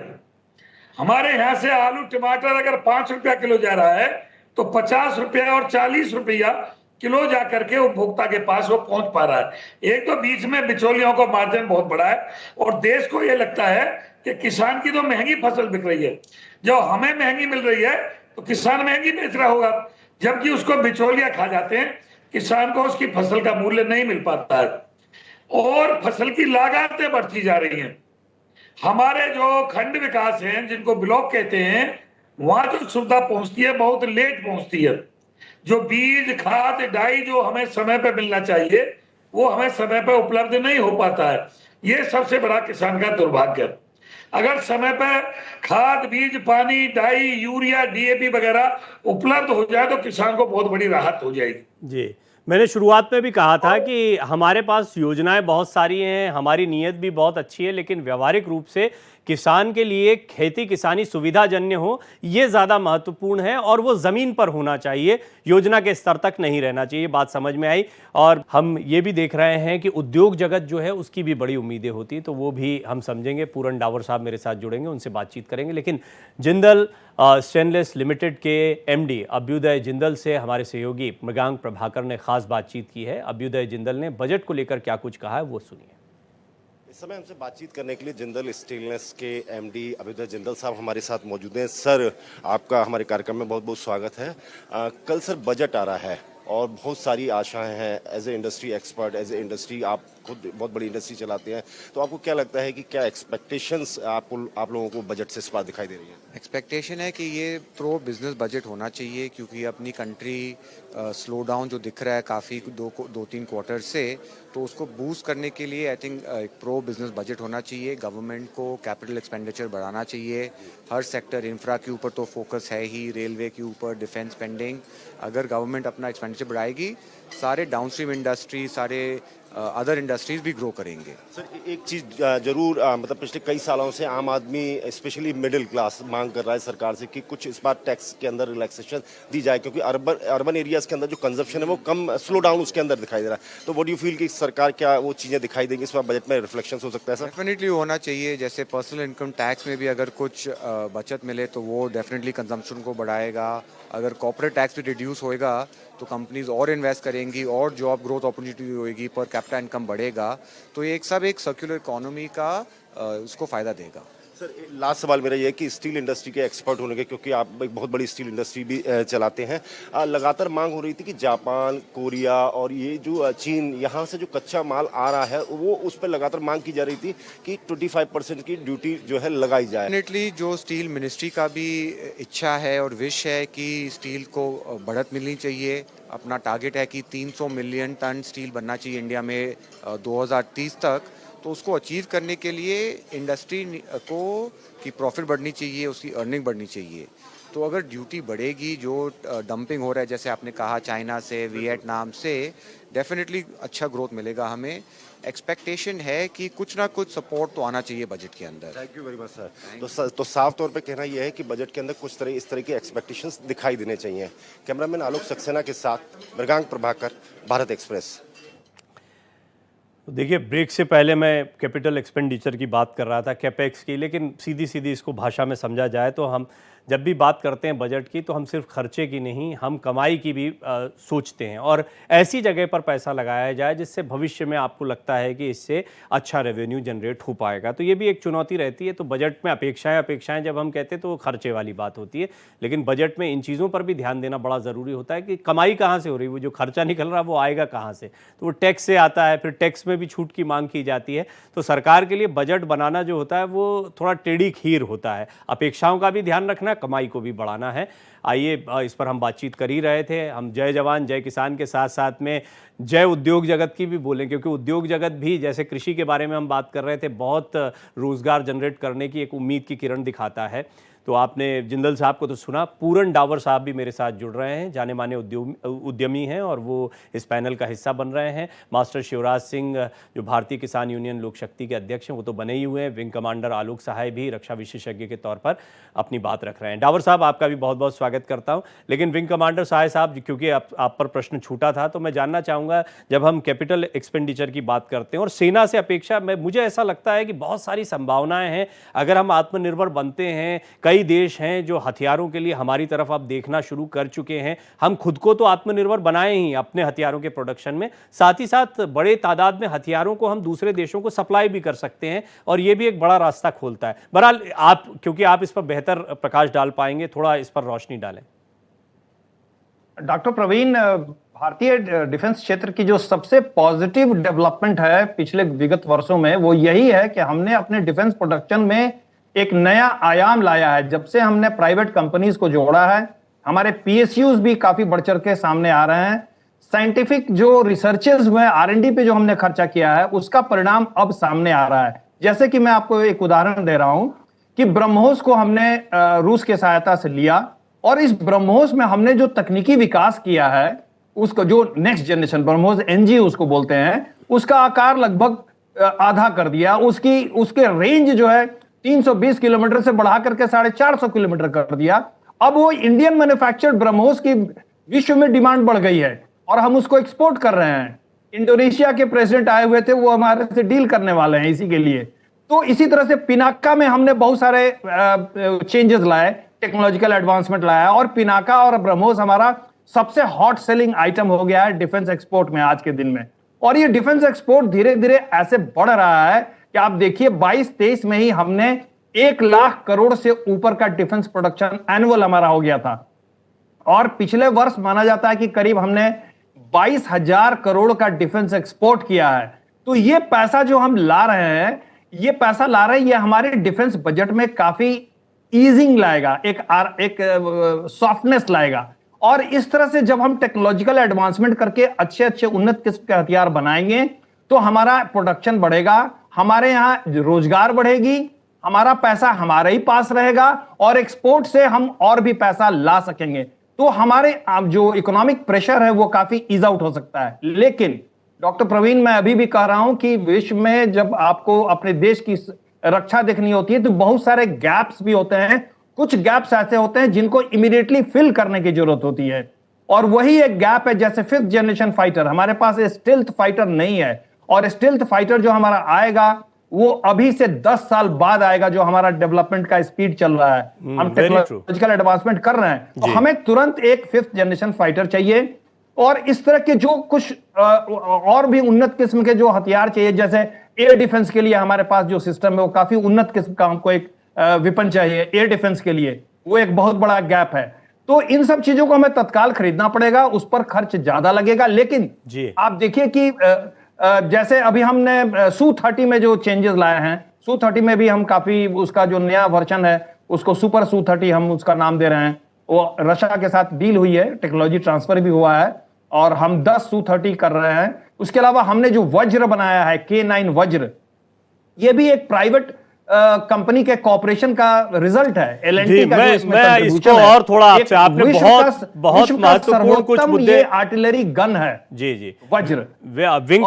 हमारे यहाँ से आलू टमाटर अगर 5 रुपया किलो जा रहा है तो 50 रुपया और 40 रुपया किलो जाकर के उपभोक्ता के पास वो पहुंच पा रहा है। एक तो बीच में बिचौलियों का मार्जिन बहुत बड़ा है और देश को ये लगता है कि किसान की तो महंगी फसल बिक रही है, जो हमें महंगी मिल रही है तो किसान महंगी बेच रहा होगा, जबकि उसको बिचौलिया खा जाते हैं, किसान को उसकी फसल का मूल्य नहीं मिल पाता है और फसल की लागतें बढ़ती जा रही हैं। हमारे जो खंड विकास हैं, जिनको ब्लॉक कहते हैं, वहां जो सुविधा पहुंचती है बहुत लेट पहुंचती है। जो बीज खाद डाई जो हमें समय पे मिलना चाहिए वो हमें समय पे उपलब्ध नहीं हो पाता है। ये सबसे बड़ा किसान का दुर्भाग्य है। अगर समय पे खाद बीज पानी डाई यूरिया डीएपी वगैरह उपलब्ध हो जाए तो किसान को बहुत बड़ी राहत हो जाएगी। जी, मैंने शुरुआत में भी कहा था कि हमारे पास योजनाएं बहुत सारी हैं, हमारी नीयत भी बहुत अच्छी है, लेकिन व्यवहारिक रूप से किसान के लिए खेती किसानी सुविधाजन्य हो ये ज़्यादा महत्वपूर्ण है और वो ज़मीन पर होना चाहिए, योजना के स्तर तक नहीं रहना चाहिए। बात समझ में आई। और हम ये भी देख रहे हैं कि उद्योग जगत जो है उसकी भी बड़ी उम्मीदें होती हैं, तो वो भी हम समझेंगे। पूरन डावर साहब मेरे साथ जुड़ेंगे, उनसे बातचीत करेंगे। लेकिन जिंदल स्टेनलेस लिमिटेड के एमडी अभ्युदय जिंदल से हमारे सहयोगी मृगांक प्रभाकर ने खास बातचीत की है। अभ्युदय जिंदल ने बजट को लेकर क्या कुछ कहा है वो सुनिए। इस समय हमसे बातचीत करने के लिए जिंदल स्टेनलेस के एमडी अभ्युदय जिंदल साहब हमारे साथ मौजूद हैं। सर, आपका हमारे कार्यक्रम में बहुत बहुत स्वागत है। कल सर बजट आ रहा है और बहुत सारी आशाएं हैं। As a industry expert, as a industry, आप खुद बहुत बड़ी इंडस्ट्री चलाते हैं, तो आपको क्या लगता है कि क्या एक्सपेक्टेशंस आप लोगों को बजट से इस बार दिखाई दे रही है? एक्सपेक्टेशन है कि ये प्रो बिजनेस बजट होना चाहिए, क्योंकि अपनी कंट्री स्लो डाउन जो दिख रहा है काफ़ी दो तीन क्वार्टर से, तो उसको बूस्ट करने के लिए आई थिंक एक प्रो बिजनेस बजट होना चाहिए। गवर्नमेंट को कैपिटल एक्सपेंडिचर बढ़ाना चाहिए। हर सेक्टर, इंफ्रा के ऊपर तो फोकस है ही, रेलवे के ऊपर, डिफेंस स्पेंडिंग। अगर गवर्नमेंट अपना एक्सपेंडिचर बढ़ाएगी, सारे डाउनस्ट्रीम इंडस्ट्री, सारे अदर इंडस्ट्रीज भी ग्रो करेंगे। सर, एक चीज़ जरूर मतलब पिछले कई सालों से आम आदमी स्पेशली मिडिल क्लास मांग कर रहा है सरकार से कि कुछ इस बार टैक्स के अंदर रिलैक्सेशन दी जाए, क्योंकि अर्बन एरियाज के अंदर जो कंजप्शन है वो कम स्लो डाउन उसके अंदर दिखाई दे रहा है। तो व्हाट डू यू फील कि सरकार क्या वो चीज़ें दिखाई देंगी इस बार बजट में, रिफ्लेक्शन हो सकता है सर? डेफिनेटली होना चाहिए। जैसे पर्सनल इनकम टैक्स में भी अगर कुछ बचत मिले तो वो डेफिनेटली कंजम्पशन को बढ़ाएगा। अगर कॉर्पोरेट टैक्स भी रिड्यूस होएगा तो कंपनीज और इन्वेस्ट करेंगी और जॉब ग्रोथ अपॉर्चुनिटी होएगी, पर कैपिटा इनकम बढ़ेगा। तो ये एक सर्कुलर इकोनॉमी का उसको फ़ायदा देगा। सर, लास्ट सवाल मेरा ये है कि स्टील इंडस्ट्री के एक्सपर्ट होने के, क्योंकि आप एक बहुत बड़ी स्टील इंडस्ट्री भी चलाते हैं, लगातार मांग हो रही थी कि जापान, कोरिया और ये जो चीन, यहाँ से जो कच्चा माल आ रहा है वो उस पर लगातार मांग की जा रही थी कि 25% की ड्यूटी जो है लगाई जाए। डेफिनेटली जो स्टील मिनिस्ट्री का भी इच्छा है और विश है कि स्टील को बढ़त मिलनी चाहिए। अपना टारगेट है कि 300 मिलियन टन स्टील बनना चाहिए इंडिया में 2030 तक। तो उसको अचीव करने के लिए इंडस्ट्री को की प्रॉफिट बढ़नी चाहिए, उसकी अर्निंग बढ़नी चाहिए। तो अगर ड्यूटी बढ़ेगी, जो डंपिंग हो रहा है जैसे आपने कहा चाइना से, वियतनाम से, डेफिनेटली अच्छा ग्रोथ मिलेगा हमें। एक्सपेक्टेशन है कि कुछ ना कुछ सपोर्ट तो आना चाहिए बजट के अंदर। Thank you very much sir. तो साफ तौर पे कहना यह है कि बजट के अंदर कुछ इस तरह की एक्सपेक्टेशंस दिखाई देने चाहिए। कैमरामैन आलोक सक्सेना के साथ मृगांक प्रभाकर, भारत एक्सप्रेस। देखिए, ब्रेक से पहले मैं कैपिटल एक्सपेंडिचर की बात कर रहा था, कैपेक्स की, लेकिन सीधी सीधी इसको भाषा में समझा जाए तो हम जब भी बात करते हैं बजट की तो हम सिर्फ खर्चे की नहीं, हम कमाई की भी सोचते हैं और ऐसी जगह पर पैसा लगाया जाए जिससे भविष्य में आपको लगता है कि इससे अच्छा रेवेन्यू जनरेट हो पाएगा। तो ये भी एक चुनौती रहती है। तो बजट में अपेक्षाएं जब हम कहते हैं तो खर्चे वाली बात होती है, लेकिन बजट में इन चीज़ों पर भी ध्यान देना बड़ा ज़रूरी होता है कि कमाई कहाँ से हो रही है, वो जो खर्चा निकल रहा है वो आएगा कहाँ से। तो वो टैक्स से आता है, फिर टैक्स में भी छूट की मांग की जाती है। तो सरकार के लिए बजट बनाना जो होता है वो थोड़ा टेढ़ी खीर होता है। अपेक्षाओं का भी ध्यान रखना, कमाई को भी बढ़ाना है। आइए, इस पर हम बातचीत कर ही रहे थे। हम जय जवान जय किसान के साथ साथ में जय उद्योग जगत की भी बोलें, क्योंकि उद्योग जगत भी, जैसे कृषि के बारे में हम बात कर रहे थे, बहुत रोजगार जनरेट करने की एक उम्मीद की किरण दिखाता है। तो आपने जिंदल साहब को तो सुना, पूरन डावर साहब भी मेरे साथ जुड़ रहे हैं, जाने माने उद्यमी हैं और वो इस पैनल का हिस्सा बन रहे हैं। मास्टर शिवराज सिंह जो भारतीय किसान यूनियन लोक शक्ति के अध्यक्ष हैं वो तो बने ही हुए हैं। विंग कमांडर आलोक सहाय भी रक्षा विशेषज्ञ के तौर पर अपनी बात रख रहे हैं। डावर साहब, आपका भी बहुत बहुत स्वागत करता हूँ। लेकिन विंग कमांडर सहाय साहब, क्योंकि आप पर प्रश्न छूटा था तो मैं जानना चाहूँगा, जब हम कैपिटल एक्सपेंडिचर की बात करते हैं और सेना से अपेक्षा, मुझे ऐसा लगता है कि बहुत सारी संभावनाएं हैं। अगर हम आत्मनिर्भर बनते हैं, कई देश हैं जो हथियारों के लिए हमारी तरफ अब देखना शुरू कर चुके हैं। हम खुद को तो आत्मनिर्भर बनाए ही अपने हथियारों के प्रोडक्शन में, साथ ही साथ बड़े तादाद में हथियारों को हम दूसरे देशों को सप्लाई भी कर सकते हैं और ये भी एक बड़ा रास्ता खोलता है। बहरहाल, क्योंकि आप इस पर बेहतर प्रकाश डाल पाएंगे, थोड़ा इस पर रोशनी डालें। डॉक्टर प्रवीण, भारतीय डिफेंस क्षेत्र की जो सबसे पॉजिटिव डेवलपमेंट है पिछले विगत वर्षों में वो यही है कि हमने अपने डिफेंस प्रोडक्शन में एक नया आयाम लाया है। जब से हमने प्राइवेट कंपनीज को जोड़ा है, हमारे पीएसयूज भी काफी बढ़ चढ़ के सामने आ रहे हैं। साइंटिफिक जो रिसर्चेस हुए, आरएनडी पे जो हमने खर्चा किया है, उसका परिणाम अब सामने आ रहा है। जैसे कि मैं आपको एक उदाहरण दे रहा हूं कि ब्रह्मोस को हमने रूस के सहायता से लिया, और इस ब्रह्मोस में हमने जो तकनीकी विकास किया है, उसको जो नेक्स्ट जनरेशन ब्रह्मोस एनजी उसको बोलते हैं, उसका आकार लगभग आधा कर दिया। उसके रेंज जो है 320 किलोमीटर से बढ़ा करके 450 किलोमीटर कर दिया। अब वो इंडियन मैन्युफैक्चर्ड ब्रह्मोस की विश्व में डिमांड बढ़ गई है और हम उसको एक्सपोर्ट कर रहे हैं। इंडोनेशिया के प्रेसिडेंट आए हुए थे, वो हमारे से डील करने वाले हैं इसी के लिए। तो इसी तरह से पिनाका में हमने बहुत सारे चेंजेस लाए, टेक्नोलॉजिकल एडवांसमेंट लाया, और पिनाका और ब्रह्मोस हमारा सबसे हॉट सेलिंग आइटम हो गया है डिफेंस एक्सपोर्ट में आज के दिन में। और ये डिफेंस एक्सपोर्ट धीरे धीरे ऐसे बढ़ रहा है कि आप देखिए 22-23 में ही हमने 1 लाख करोड़ से ऊपर का डिफेंस प्रोडक्शन एनुअल हमारा हो गया था, और पिछले वर्ष माना जाता है कि करीब हमने 22,000 करोड़ का डिफेंस एक्सपोर्ट किया है। तो ये पैसा जो हम ला रहे हैं, ये हमारे डिफेंस बजट में काफी ईजिंग लाएगा, एक सॉफ्टनेस लाएगा। और इस तरह से जब हम टेक्नोलॉजिकल एडवांसमेंट करके अच्छे अच्छे उन्नत किस्म के हथियार बनाएंगे तो हमारा प्रोडक्शन बढ़ेगा, हमारे यहां रोजगार बढ़ेगी, हमारा पैसा हमारे ही पास रहेगा, और एक्सपोर्ट से हम और भी पैसा ला सकेंगे। तो हमारे जो इकोनॉमिक प्रेशर है वो काफी ईज आउट हो सकता है। लेकिन डॉक्टर प्रवीण, मैं अभी भी कह रहा हूं कि विश्व में जब आपको अपने देश की रक्षा देखनी होती है तो बहुत सारे गैप्स भी होते हैं। कुछ गैप्स ऐसे होते हैं जिनको इमीडिएटली फिल करने की जरूरत होती है, और वही एक गैप है। जैसे 5th जनरेशन फाइटर, हमारे पास स्टेल्थ फाइटर नहीं है, और स्टेल्थ फाइटर जो हमारा आएगा वो अभी से 10 साल बाद आएगा, जो हमारा डेवलपमेंट का स्पीड चल रहा है। हम टेक्नोलॉजिकल एडवांसमेंट कर रहे हैं, तो हमें तुरंत एक 5th जनरेशन फाइटर चाहिए। और इस तरह के जो कुछ और भी उन्नत किस्म के जो हथियार चाहिए, जैसे एयर डिफेंस के लिए हमारे पास जो सिस्टम है वो काफी उन्नत किस्म का हमको एक विपन चाहिए एयर डिफेंस के लिए, वो एक बहुत बड़ा गैप है। तो इन सब चीजों को हमें तत्काल खरीदना पड़ेगा, उस पर खर्च ज्यादा लगेगा। लेकिन आप देखिए कि जैसे अभी हमने Su-30 में जो चेंजेस लाए हैं, Su-30 में भी हम काफी, उसका जो नया वर्जन है उसको सुपर Su-30 हम उसका नाम दे रहे हैं। वो रशिया के साथ डील हुई है, टेक्नोलॉजी ट्रांसफर भी हुआ है, और हम 10 Su-30 कर रहे हैं। उसके अलावा हमने जो वज्र बनाया है, K9 वज्र, ये भी एक प्राइवेट कंपनी के कॉर्पोरेशन का रिजल्ट है। एलएनटी का जो इसमें मैं इसको और थोड़ा आपसे, आपने बहुत महत्वपूर्ण कुछ मुद्दे, ये आर्टिलरी गन है जी वज्र। विंग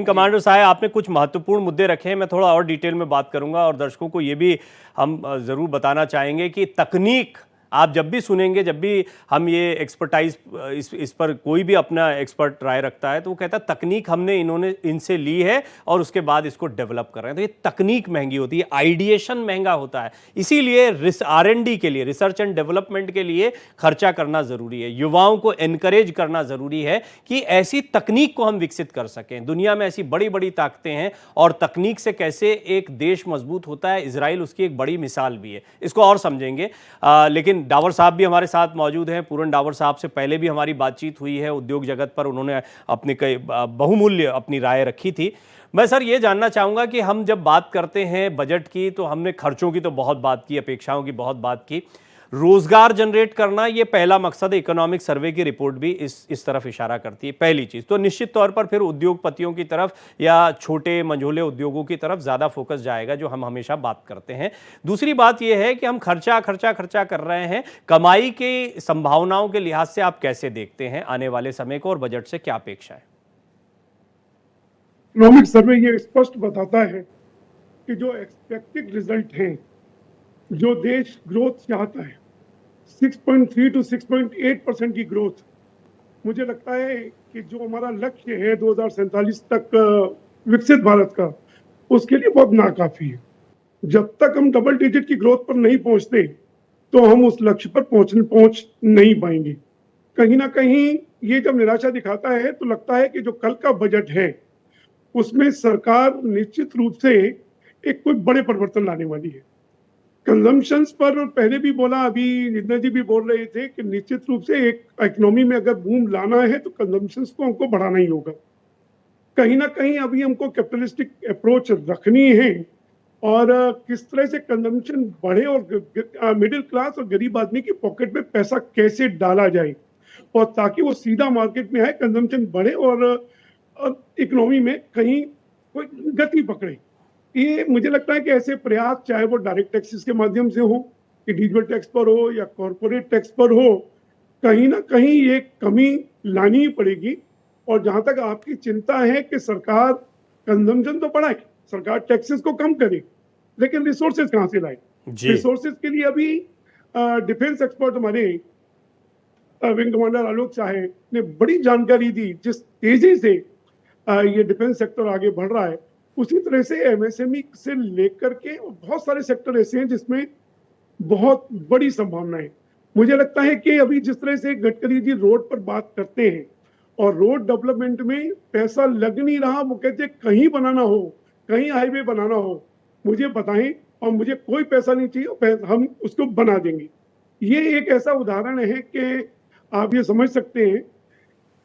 कमांडर साहब आपने कुछ महत्वपूर्ण मुद्दे रखे हैं, मैं थोड़ा और डिटेल में बात करूंगा, और दर्शकों को ये भी हम जरूर बताना चाहेंगे कि तकनीक आप जब भी सुनेंगे, जब भी हम ये एक्सपर्टाइज इस पर कोई भी अपना एक्सपर्ट राय रखता है तो वो कहता है तकनीक हमने इनसे ली है और उसके बाद इसको डेवलप कर रहे हैं। तो ये तकनीक महंगी होती है, आइडिएशन महंगा होता है, इसीलिए R&D के लिए, रिसर्च एंड डेवलपमेंट के लिए खर्चा करना जरूरी है। युवाओं को एनकरेज करना जरूरी है कि ऐसी तकनीक को हम विकसित कर सकें। दुनिया में ऐसी बड़ी बड़ी ताकतें हैं और तकनीक से कैसे एक देश मजबूत होता है, इजराइल उसकी एक बड़ी मिसाल भी है। इसको और समझेंगे, लेकिन डावर साहब भी हमारे साथ मौजूद हैं। पूरन डावर साहब से पहले भी हमारी बातचीत हुई है उद्योग जगत पर, उन्होंने अपनी कई बहुमूल्य अपनी राय रखी थी। मैं सर ये जानना चाहूँगा कि हम जब बात करते हैं बजट की तो हमने खर्चों की तो बहुत बात की, अपेक्षाओं की बहुत बात की, रोजगार जनरेट करना ये पहला मकसद है। इकोनॉमिक सर्वे की रिपोर्ट भी इस तरफ इशारा करती है। पहली चीज तो निश्चित तौर पर फिर उद्योगपतियों की तरफ या छोटे मंझोले उद्योगों की तरफ ज्यादा फोकस जाएगा, जो हम हमेशा बात करते हैं। दूसरी बात यह है कि हम खर्चा कर रहे हैं, कमाई की संभावनाओं के लिहाज से आप कैसे देखते हैं आने वाले समय को और बजट से क्या अपेक्षा है? इकोनॉमिक सर्वे ये स्पष्ट बताता है कि जो एक्सपेक्टेड रिजल्ट हैं, जो देश ग्रोथ चाहता है 6.3 to 6.8% की ग्रोथ, मुझे लगता है कि जो हमारा लक्ष्य है 2047 तक विकसित भारत का, उसके लिए बहुत नाकाफी है। जब तक हम डबल डिजिट की ग्रोथ पर नहीं पहुंचते तो हम उस लक्ष्य पर पहुंच नहीं पाएंगे। कहीं ना कहीं ये जब निराशा दिखाता है तो लगता है कि जो कल का बजट है उसमें सरकार निश्चित रूप से एक कोई बड़े परिवर्तन लाने वाली है। कंजम्पशंस पर पहले भी बोला, अभी जितना जी भी बोल रहे थे कि निश्चित रूप से एक इकोनॉमी में अगर बूम लाना है तो कंजम्पशंस को हमको बढ़ाना ही होगा। कहीं ना कहीं अभी हमको कैपिटलिस्टिक अप्रोच रखनी है और किस तरह से कंजम्पशन बढ़े और मिडिल क्लास और गरीब आदमी की पॉकेट में पैसा कैसे डाला जाए और ताकि वो सीधा मार्केट में आए, कंजम्पशन बढ़े और इकोनॉमी में कहीं कोई गति पकड़े। ये मुझे लगता है कि ऐसे प्रयास, चाहे वो डायरेक्ट टैक्सेस के माध्यम से हो, इंडिविजुअल टैक्स पर हो या कॉर्पोरेट टैक्स पर हो, कहीं ना कहीं ये कमी लानी ही पड़ेगी। और जहां तक आपकी चिंता है कि सरकार कंजम्पशन तो बढ़ाए, सरकार टैक्सेस को कम करे, लेकिन रिसोर्सेज कहां से लाए? रिसोर्सेज के लिए अभी डिफेंस एक्सपर्ट हमारे विंग कमांडर आलोक साहे ने बड़ी जानकारी दी। जिस तेजी से ये डिफेंस सेक्टर आगे बढ़ रहा है, उसी तरह से एमएसएमई से लेकर के बहुत सारे सेक्टर ऐसे हैं जिसमें बहुत बड़ी संभावनाएं। मुझे लगता है कि अभी जिस तरह से गडकरी जी रोड पर बात करते हैं और रोड डेवलपमेंट में पैसा लग नहीं रहा, वो कहते कहीं बनाना हो, कहीं हाईवे बनाना हो, मुझे बताएं और मुझे कोई पैसा नहीं चाहिए, हम उसको बना देंगे। ये एक ऐसा उदाहरण है कि आप ये समझ सकते हैं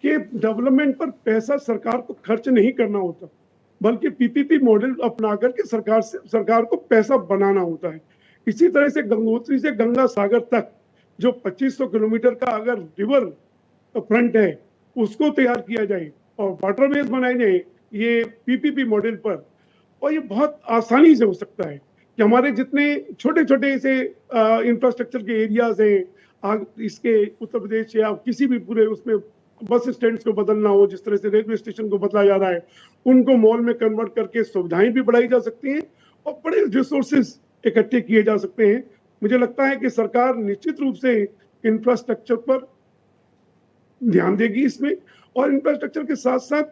कि डेवलपमेंट पर पैसा सरकार को खर्च नहीं करना होता, बल्कि पीपीपी मॉडल अपना करके सरकार को पैसा बनाना होता है। इसी तरह से गंगोत्री से गंगा सागर तक जो 2500 किलोमीटर का अगर रिवर फ्रंट है, उसको तैयार किया जाए और वाटरवेज बनाए जाए ये पीपीपी मॉडल पर, और ये बहुत आसानी से हो सकता है कि हमारे जितने छोटे छोटे से इंफ्रास्ट्रक्चर के एरियाज हैं, इसके उत्तर प्रदेश या किसी भी पूरे उसमें बस स्टैंड को बदलना हो, जिस तरह से रेलवे स्टेशन को बदला जा रहा है, उनको मॉल में कन्वर्ट करके सुविधाएं भी बढ़ाई जा सकती हैं और बड़े रिसोर्सेज इकट्ठे किए जा सकते हैं। मुझे लगता है कि सरकार निश्चित रूप से इंफ्रास्ट्रक्चर पर ध्यान देगी इसमें, और इंफ्रास्ट्रक्चर के साथ साथ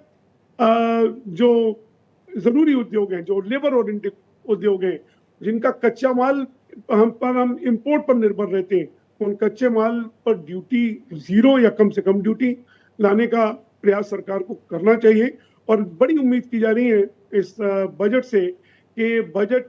जो जरूरी उद्योग हैं, जो लेबर ओरिएंटेड उद्योग हैं, जिनका कच्चा माल हम इंपोर्ट पर निर्भर रहते हैं, उन कच्चे माल पर ड्यूटी जीरो या कम से कम ड्यूटी लाने का प्रयास सरकार को करना चाहिए। और बड़ी उम्मीद की जा रही है इस बजट से कि बजट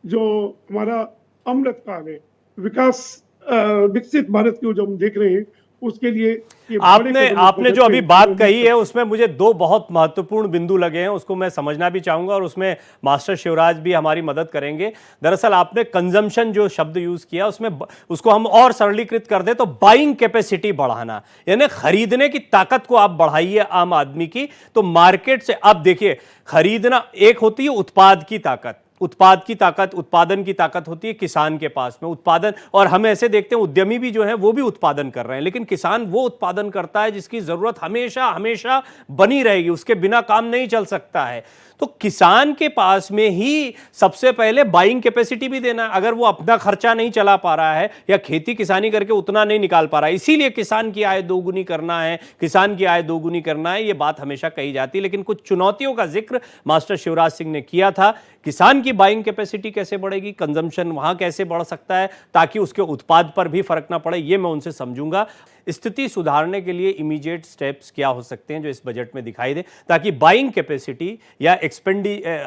जो हमारा अमृत काल है, विकसित भारत की जो हम देख रहे हैं, उसके लिए आपने जो अभी बात कही है उसमें मुझे दो बहुत महत्वपूर्ण बिंदु लगे हैं, उसको मैं समझना भी चाहूंगा और उसमें मास्टर शिवराज भी हमारी मदद करेंगे। दरअसल आपने कंजम्पशन जो शब्द यूज किया, उसमें उसको हम और सरलीकृत कर दे तो बाइंग कैपेसिटी बढ़ाना, यानी खरीदने की ताकत को आप बढ़ाइए आम आदमी की। तो मार्केट से अब देखिए, खरीदना एक होती है उत्पाद की ताकत, उत्पादन की ताकत होती है किसान के पास में उत्पादन, और हम ऐसे देखते हैं उद्यमी भी जो है वो भी उत्पादन कर रहे हैं, लेकिन किसान वो उत्पादन करता है जिसकी जरूरत हमेशा हमेशा बनी रहेगी, उसके बिना काम नहीं चल सकता है। तो किसान के पास में ही सबसे पहले बाइंग कैपेसिटी भी देना, अगर वो अपना खर्चा नहीं चला पा रहा है या खेती किसानी करके उतना नहीं निकाल पा रहा है, इसीलिए किसान की आय दोगुनी करना है, किसान की आय दोगुनी करना है, ये बात हमेशा कही जाती है। लेकिन कुछ चुनौतियों का जिक्र मास्टर शिवराज सिंह ने किया था। किसान की बाइंग कैपेसिटी कैसे बढ़ेगी, कंजम्पशन वहां कैसे बढ़ सकता है ताकि उसके उत्पाद पर भी फर्क ना पड़े, ये मैं उनसे समझूंगा। स्थिति सुधारने के लिए इमीडिएट स्टेप्स क्या हो सकते हैं जो इस बजट में दिखाई दे, ताकि बाइंग कैपेसिटी या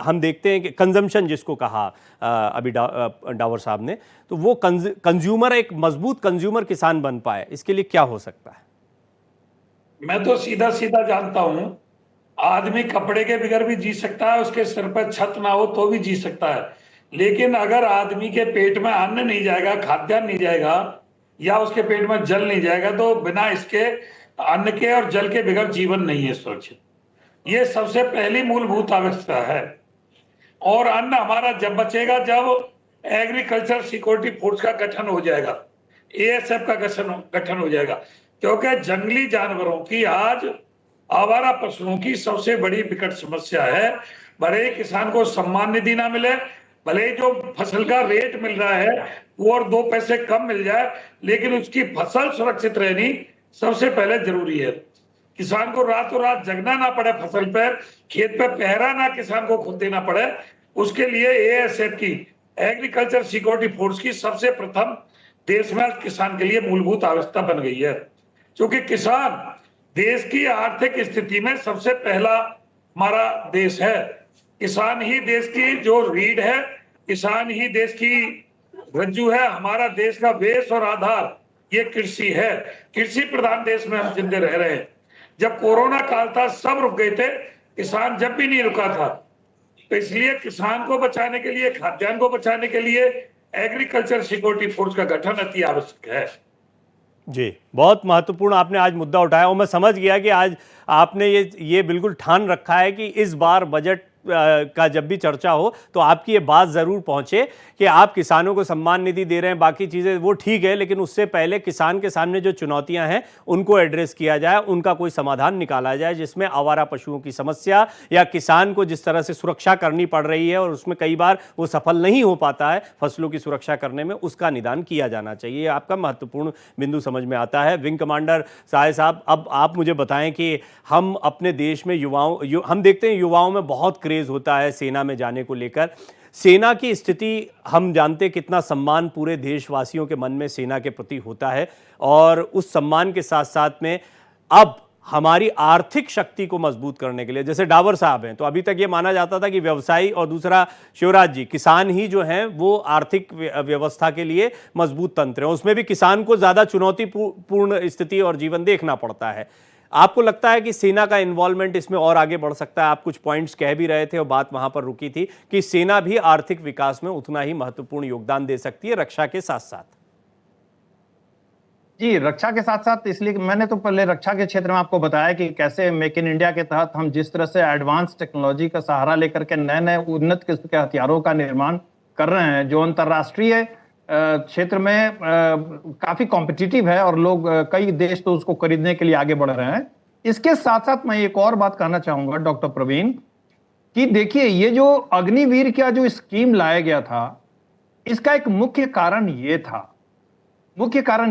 हम देखते हैं कि कंजम्पशन जिसको कहा अभी डावर साहब ने, तो वो कंज्यूमर, एक मजबूत कंज्यूमर किसान बन पाए, इसके लिए क्या हो सकता है? मैं तो सीधा सीधा जानता हूं, आदमी कपड़े के बगैर भी जी सकता है, उसके सिर पर छत ना हो तो भी जी सकता है, लेकिन अगर आदमी के पेट में अन्न नहीं जाएगा, खाद्यान्न नहीं जाएगा या उसके पेट में जल नहीं जाएगा, तो बिना इसके अन्न के और जल के बगैर जीवन नहीं है सुरक्षित। ये सबसे पहली मूलभूत आवश्यकता है। और अन्न हमारा जब बचेगा जब एग्रीकल्चर सिक्योरिटी फोर्स का गठन हो जाएगा, एएसएफ का गठन हो जाएगा, क्योंकि जंगली जानवरों की, आज आवारा पशुओं की सबसे बड़ी विकट समस्या है। भले किसान को सम्मान निधि ना मिले, भले जो फसल का रेट मिल रहा है वो और 2 पैसे कम मिल जाए, लेकिन उसकी फसल सुरक्षित रहनी सबसे पहले जरूरी है। किसान को रातों रात जगना ना पड़े फसल पर, खेत पे पहरा ना किसान को खुद देना पड़े, उसके लिए एएसएफ की, एग्रीकल्चर सिक्योरिटी फोर्स की सबसे प्रथम देश में किसान के लिए मूलभूत आवश्यकता बन गई है। क्योंकि किसान देश की आर्थिक स्थिति में सबसे पहला हमारा देश है। किसान ही देश की जो रीढ़ है, किसान ही देश की रज्जू है। हमारा देश का बेस और आधार ये कृषि है। कृषि प्रधान देश में हम जिंदे रह रहे हैं। जब कोरोना काल था सब रुक गए थे, किसान जब भी नहीं रुका था। तो इसलिए किसान को बचाने के लिए, खाद्यान्न को बचाने के लिए एग्रीकल्चर सिक्योरिटी फोर्स का गठन अति आवश्यक है। जी, बहुत महत्वपूर्ण आपने आज मुद्दा उठाया और मैं समझ गया कि आज आपने ये बिल्कुल ठान रखा है कि इस बार बजट का जब भी चर्चा हो तो आपकी ये बात ज़रूर पहुंचे कि आप किसानों को सम्मान निधि दे रहे हैं, बाकी चीज़ें वो ठीक है, लेकिन उससे पहले किसान के सामने जो चुनौतियां हैं उनको एड्रेस किया जाए, उनका कोई समाधान निकाला जाए, जिसमें आवारा पशुओं की समस्या या किसान को जिस तरह से सुरक्षा करनी पड़ रही है और उसमें कई बार वो सफल नहीं हो पाता है फसलों की सुरक्षा करने में, उसका निदान किया जाना चाहिए। आपका महत्वपूर्ण बिंदु समझ में आता है। विंग कमांडर साय साहब, अब आप मुझे बताएं कि हम अपने देश में हम देखते हैं युवाओं में बहुत क्रेज होता है सेना में जाने को लेकर। सेना की स्थिति हम जानते कितना सम्मान पूरे देशवासियों के मन में सेना के प्रति होता है, और उस सम्मान के साथ साथ में अब हमारी आर्थिक शक्ति को मजबूत करने के लिए, जैसे डावर साहब हैं, तो अभी तक ये माना जाता था कि व्यवसायी और दूसरा शिवराज जी किसान ही जो हैं वो आर्थिक व्यवस्था के लिए मजबूत तंत्र हैं, उसमें भी किसान को ज़्यादा चुनौतीपूर्ण स्थिति और जीवन देखना पड़ता है। आपको लगता है कि सेना का इन्वॉल्वमेंट इसमें और आगे बढ़ सकता है? आप कुछ पॉइंट्स कह भी रहे थे और बात वहां पर रुकी थी कि सेना भी आर्थिक विकास में उतना ही महत्वपूर्ण योगदान दे सकती है रक्षा के साथ साथ। जी, रक्षा के साथ साथ, इसलिए मैंने तो पहले रक्षा के क्षेत्र में आपको बताया कि कैसे मेक इन इंडिया के तहत हम जिस तरह से एडवांस टेक्नोलॉजी का सहारा लेकर के नए नए उन्नत किस्म के हथियारों का निर्माण कर रहे हैं, जो अंतर्राष्ट्रीय क्षेत्र में काफी कॉम्पिटिटिव है और लोग कई देश तो उसको खरीदने के लिए आगे बढ़ रहे हैं। इसके साथ साथ मैं एक और बात कहना चाहूंगा डॉक्टर प्रवीण, कि देखिए ये जो अग्निवीर का जो स्कीम लाया गया था, इसका एक मुख्य कारण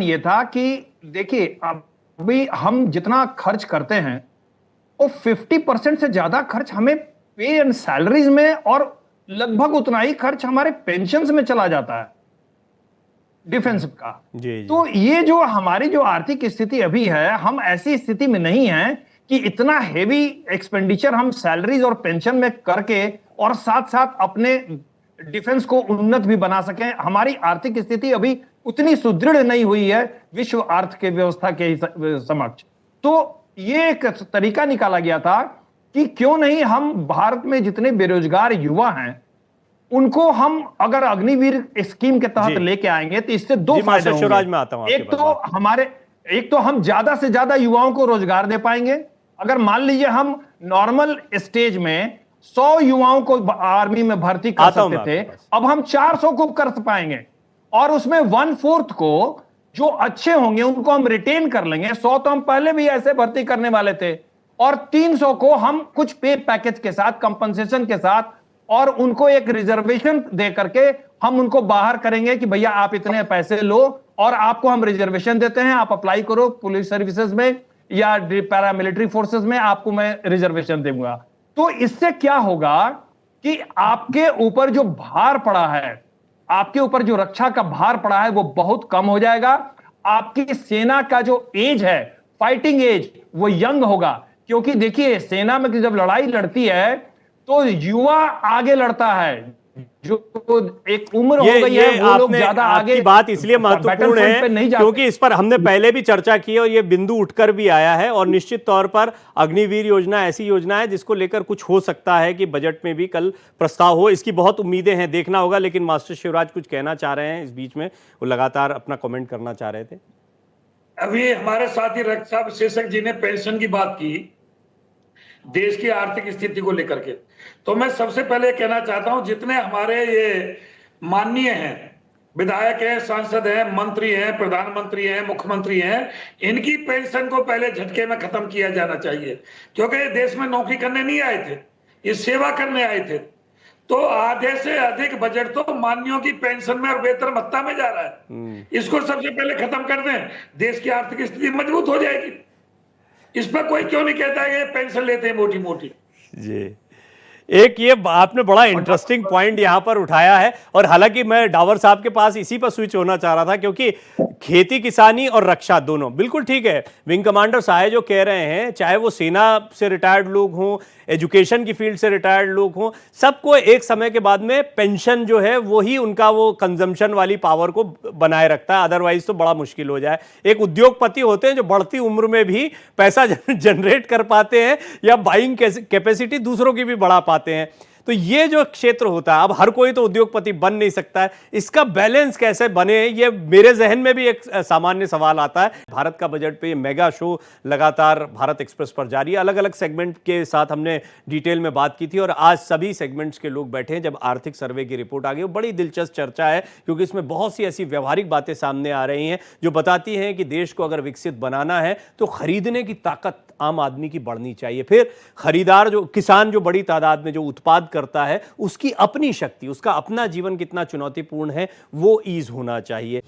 ये था कि देखिए अभी हम जितना खर्च करते हैं वो 50% से ज्यादा खर्च हमें पे एंड सैलरीज में और लगभग उतना ही खर्च हमारे पेंशन में चला जाता है डिफेंस का। जी। तो ये जो हमारी जो आर्थिक स्थिति अभी है, हम ऐसी स्थिति में नहीं है कि इतना हेवी एक्सपेंडिचर हम सैलरीज और पेंशन में करके और साथ साथ अपने डिफेंस को उन्नत भी बना सकें। हमारी आर्थिक स्थिति अभी उतनी सुदृढ़ नहीं हुई है विश्व अर्थ के व्यवस्था के समक्ष। तो ये एक तरीका निकाला गया था कि क्यों नहीं हम भारत में जितने बेरोजगार युवा हैं उनको हम अगर अग्निवीर स्कीम के तहत लेके आएंगे तो इससे दो फायदे होंगे। एक तो हम ज्यादा से ज्यादा युवाओं को रोजगार दे पाएंगे। अगर मान लीजिए हम नॉर्मल स्टेज में 100 युवाओं को आर्मी में भर्ती कर सकते थे, अब हम 400 को कर पाएंगे और उसमें 1/4 को जो अच्छे होंगे उनको हम रिटेन कर लेंगे। 100 तो हम पहले भी ऐसे भर्ती करने वाले थे और 300 को हम कुछ पे पैकेज के साथ, कंपनसेशन के साथ और उनको एक रिजर्वेशन दे करके हम उनको बाहर करेंगे कि भैया आप इतने पैसे लो और आपको हम रिजर्वेशन देते हैं, आप अप्लाई करो पुलिस सर्विसेज में या पैरामिलिट्री फोर्सेस में, आपको मैं रिजर्वेशन दूंगा। तो इससे क्या होगा कि आपके ऊपर जो भार पड़ा है, आपके ऊपर जो रक्षा का भार पड़ा है वो बहुत कम हो जाएगा। आपकी सेना का जो एज है, फाइटिंग एज, वो यंग होगा। क्योंकि देखिए सेना में जब लड़ाई लड़ती है तो युवा आगे लड़ता है, जो एक उम्र हो गई है वो लोग ज्यादा आगे। बात इसलिए महत्वपूर्ण है क्योंकि इस पर हमने पहले भी चर्चा की और ये बिंदु उठकर भी आया है, और निश्चित तौर पर अग्निवीर योजना ऐसी योजना है जिसको लेकर कुछ हो सकता है कि बजट में भी कल प्रस्ताव हो। इसकी बहुत उम्मीदें हैं, देखना होगा। लेकिन मास्टर शिवराज कुछ कहना चाह रहे हैं इस बीच में, वो लगातार अपना कमेंट करना चाह रहे थे। अभी हमारे साथी रक्षा विशेषज्ञ जी ने पेंशन की बात की देश की आर्थिक स्थिति को लेकर के, तो मैं सबसे पहले कहना चाहता हूं जितने हमारे ये माननीय हैं, विधायक हैं, सांसद हैं, मंत्री हैं, प्रधानमंत्री हैं, मुख्यमंत्री हैं, इनकी पेंशन को पहले झटके में खत्म किया जाना चाहिए। क्योंकि ये देश में नौकरी करने नहीं आए थे, ये सेवा करने आए थे। तो आधे से अधिक बजट तो माननीयों की पेंशन में और वेतन भत्ता में जा रहा है। इसको सबसे पहले खत्म कर दें, देश की आर्थिक स्थिति मजबूत हो जाएगी। इस पर कोई क्यों नहीं कहता है कि पेंशन लेते हैं मोटी मोटी। जी, एक ये आपने बड़ा इंटरेस्टिंग पॉइंट यहाँ पर उठाया है, और हालांकि मैं डावर साहब के पास इसी पर स्विच होना चाह रहा था, क्योंकि खेती किसानी और रक्षा दोनों बिल्कुल ठीक है। विंग कमांडर साहब जो कह रहे हैं, चाहे वो सेना से रिटायर्ड लोग हों, एजुकेशन की फील्ड से रिटायर्ड लोग हों, सबको एक समय के बाद में पेंशन जो है वो ही उनका वो कंजम्पशन वाली पावर को बनाए रखता है, अदरवाइज तो बड़ा मुश्किल हो जाए। एक उद्योगपति होते हैं जो बढ़ती उम्र में भी पैसा जनरेट कर पाते हैं या बाइंग कैपेसिटी दूसरों की भी बढ़ा पाते हैं। तो ये जो क्षेत्र होता है, अब हर कोई तो उद्योगपति बन नहीं सकता है, इसका बैलेंस कैसे बने, ये मेरे जहन में भी एक सामान्य सवाल आता है। भारत का बजट पे मेगा शो लगातार भारत एक्सप्रेस पर जारी है। अलग अलग सेगमेंट के साथ हमने डिटेल में बात की थी और आज सभी सेगमेंट्स के लोग बैठे हैं। जब आर्थिक सर्वे की रिपोर्ट आ गई, वो बड़ी दिलचस्प चर्चा है क्योंकि इसमें बहुत सी ऐसी व्यवहारिक बातें सामने आ रही हैं जो बताती हैं कि देश को अगर विकसित बनाना है तो खरीदने की ताकत आम आदमी की बढ़नी चाहिए। फिर खरीदार, जो किसान जो बड़ी तादाद में जो उत्पाद करता है, उसकी अपनी शक्ति, उसका अपना जीवन कितना चुनौतीपूर्ण है वो ईज होना चाहिए।